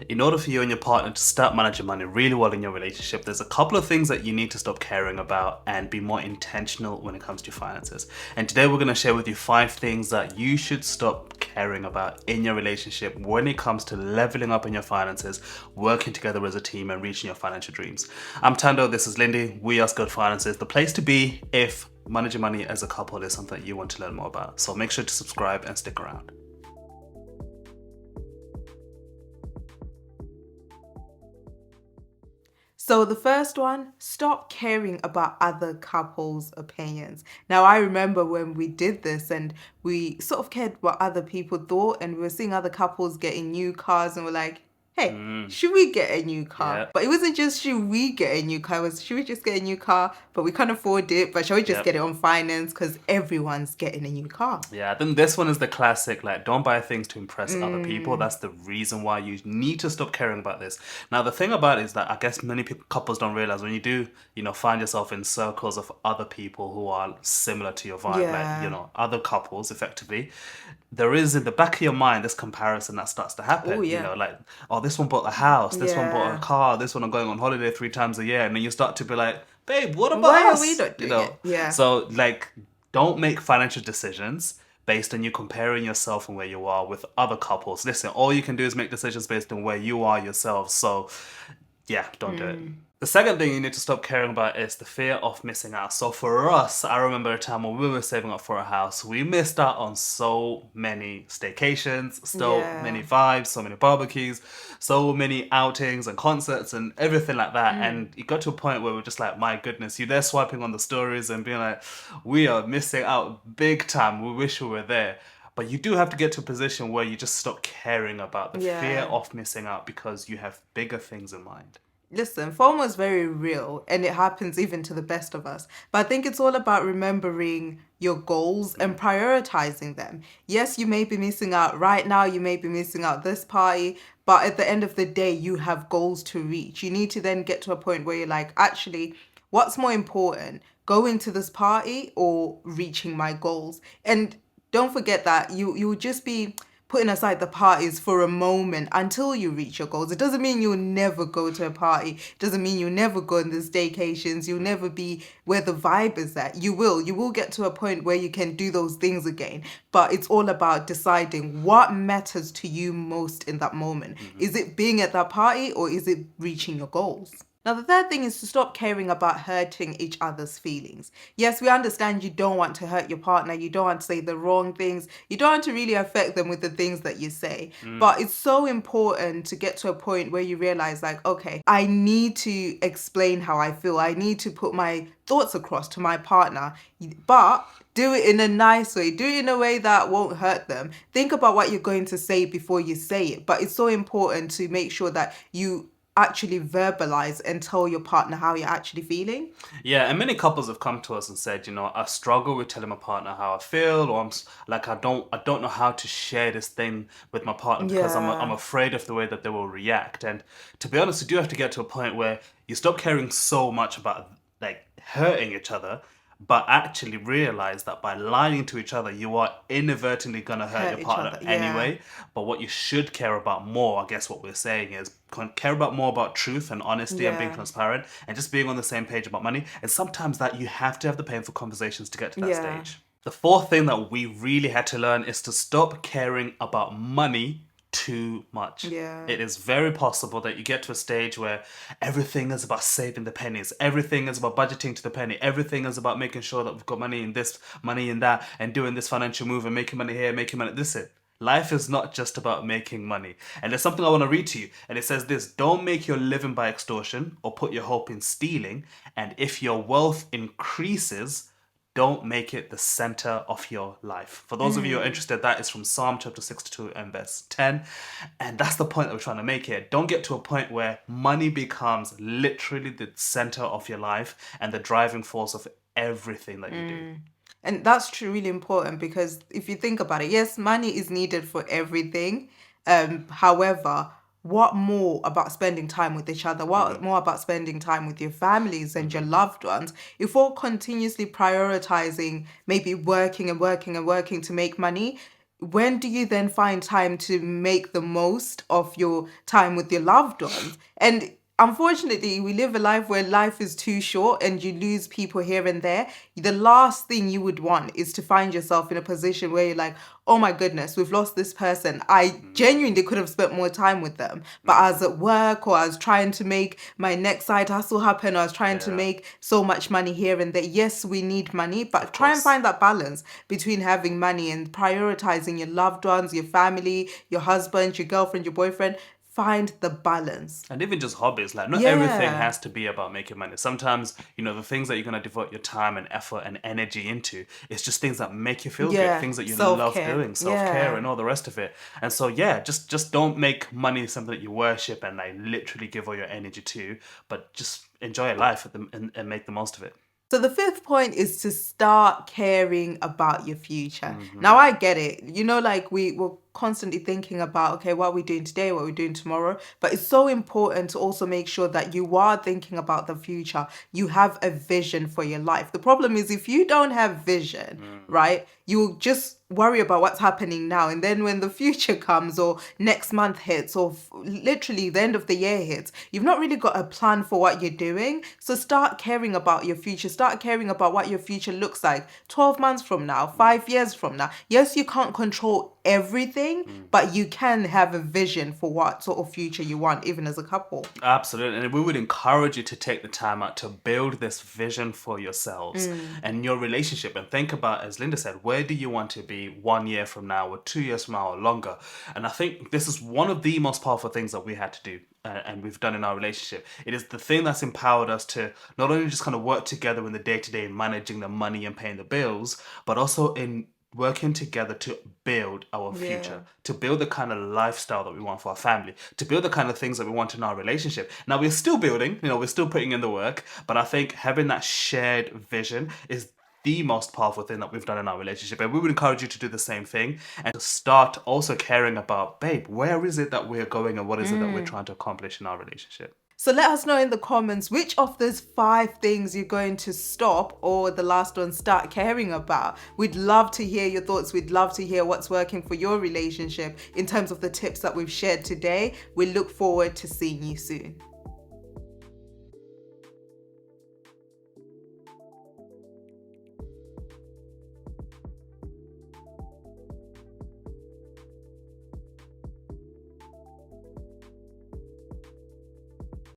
In order for you and your partner to start managing money really well in your relationship, there's a couple of things that you need to stop caring about and be more intentional when it comes to your finances. And today we're going to share with you 5 things that you should stop caring about in your relationship when it comes to leveling up in your finances, working together as a team, and reaching your financial dreams. I'm Tando, this is Lindy. We are Good Finances, the place to be if managing money as a couple is something you want to learn more about. So make sure to subscribe and stick around. So the first one, stop caring about other couples' opinions. Now, I remember when we did this and we sort of cared what other people thought, and we were seeing other couples getting new cars and we're like, hey, should we get a new car? Yeah. But it wasn't just should we get a new car, it was should we just get a new car, but we can't afford it, but shall we just Yep. get it on finance because everyone's getting a new car. Yeah, I think this one is the classic, like, don't buy things to impress other people. That's the reason why you need to stop caring about this. Now, the thing about it is that I guess many couples don't realize when you do, find yourself in circles of other people who are similar to your vibe, Yeah. like, other couples, effectively, there is in the back of your mind this comparison that starts to happen. Oh, yeah. Like, oh, this one bought a house, this one bought Yeah. a car, this one I'm going on holiday 3 times a year. And then you start to be like, babe, what about Why are us? we not doing it? Yeah. So, like, don't make financial decisions based on you comparing yourself and where you are with other couples. Listen, all you can do is make decisions based on where you are yourself. So, yeah, don't do it. The second thing you need to stop caring about is the fear of missing out. So for us, I remember a time when we were saving up for a house. We missed out on so many staycations, so Yeah. many vibes, so many barbecues, so many outings and concerts and everything like that. And it got to a point where we're just like, my goodness, you're there swiping on the stories and being like, we are missing out big time. We wish we were there. But you do have to get to a position where you just stop caring about the Yeah. fear of missing out because you have bigger things in mind. Listen, FOMO is very real and it happens even to the best of us. But I think it's all about remembering your goals and prioritizing them. Yes, you may be missing out right now, you may be missing out this party, but at the end of the day, you have goals to reach. You need to then get to a point where you're like, actually, what's more important, going to this party or reaching my goals? And don't forget that you'll just be putting aside the parties for a moment until you reach your goals. It doesn't mean you'll never go to a party. It doesn't mean you'll never go on the staycations. You'll never be where the vibe is at. You will get to a point where you can do those things again. But it's all about deciding what matters to you most in that moment. Is it being at that party or is it reaching your goals? Now, the third thing is to stop caring about hurting each other's feelings. Yes, we understand you don't want to hurt your partner. You don't want to say the wrong things. You don't want to really affect them with the things that you say. But it's so important to get to a point where you realize, like, okay, I need to explain how I feel. I need to put my thoughts across to my partner. But do it in a nice way. Do it in a way that won't hurt them. Think about what you're going to say before you say it. But it's so important to make sure that you actually verbalize and tell your partner how you're actually feeling. Yeah, and many couples have come to us and said, I struggle with telling my partner how I feel, or I don't know how to share this thing with my partner because Yeah. I'm afraid of the way that they will react. And to be honest, you do have to get to a point where you stop caring so much about like hurting each other, but actually realize that by lying to each other, you are inadvertently gonna hurt Hurt your each partner other, yeah. anyway. But what you should care about more, I guess what we're saying is care about more about truth and honesty and being Yeah. transparent and just being on the same page about money. And sometimes that you have to have the painful conversations to get to that Yeah. stage. The fourth thing that we really had to learn is to stop caring about money too much. Yeah. It is very possible that you get to a stage where everything is about saving the pennies. Everything is about budgeting to the penny. Everything is about making sure that we've got money in this, money in that, and doing this financial move and making money here, making money. This is it. Life is not just about making money. And there's something I want to read to you. And it says this: don't make your living by extortion or put your hope in stealing. And if your wealth increases, don't make it the center of your life. For those of you who are interested, that is from Psalm chapter 62 and verse 10. And that's the point that we're trying to make here. Don't get to a point where money becomes literally the center of your life and the driving force of everything that you do. And that's really important because if you think about it, yes, money is needed for everything. However, what more about spending time with each other? What more about spending time with your families and your loved ones? If we're continuously prioritizing maybe working and working and working to make money, when do you then find time to make the most of your time with your loved ones? And unfortunately, we live a life where life is too short and you lose people here and there. The last thing you would want is to find yourself in a position where you're like, oh my goodness, we've lost this person. I genuinely could have spent more time with them, but I was at work, or I was trying to make my next side hustle happen, or I was trying to Yeah. make so much money here and there. Yes, we need money, but try and course. find that balance between having money and prioritizing your loved ones, your family, your husband, your girlfriend, your boyfriend. Find the balance. And even just hobbies, like not everything Yeah. has to be about making money. Sometimes, the things that you're gonna devote your time and effort and energy into, it's just things that make you feel good, Yeah. things that you love Self-care. doing, self-care Yeah. and all the rest of it. And so yeah, just don't make money something that you worship and like literally give all your energy to, but just enjoy your life and make the most of it. So the fifth point is to start caring about your future. Now I get it. Like we're constantly thinking about, okay, what are we doing today, what are we doing tomorrow? But it's so important to also make sure that you are thinking about the future. You have a vision for your life. The problem is if you don't have vision, right, you'll just worry about what's happening now. And then when the future comes or next month hits or literally the end of the year hits, you've not really got a plan for what you're doing. So start caring about your future. Start caring about what your future looks like 12 months from now, 5 years from now. Yes, you can't control everything, but you can have a vision for what sort of future you want, even as a couple. Absolutely. And we would encourage you to take the time out to build this vision for yourselves and your relationship. And think about, as Linda said, where do you want to be 1 year from now or 2 years from now or longer? And I think this is one of the most powerful things that we had to do. And we've done in our relationship. It is the thing that's empowered us to not only just kind of work together in the day-to-day managing the money and paying the bills, but also in working together to build our future, to build the kind of lifestyle that we want for our family, to build the kind of things that we want in our relationship. Now we're still building, we're still putting in the work, but I think having that shared vision is the most powerful thing that we've done in our relationship. And we would encourage you to do the same thing and to start also caring about, babe, where is it that we're going and what is it that we're trying to accomplish in our relationship? So let us know in the comments which of those 5 things you're going to stop or the last one start caring about. We'd love to hear your thoughts. We'd love to hear what's working for your relationship in terms of the tips that we've shared today. We look forward to seeing you soon.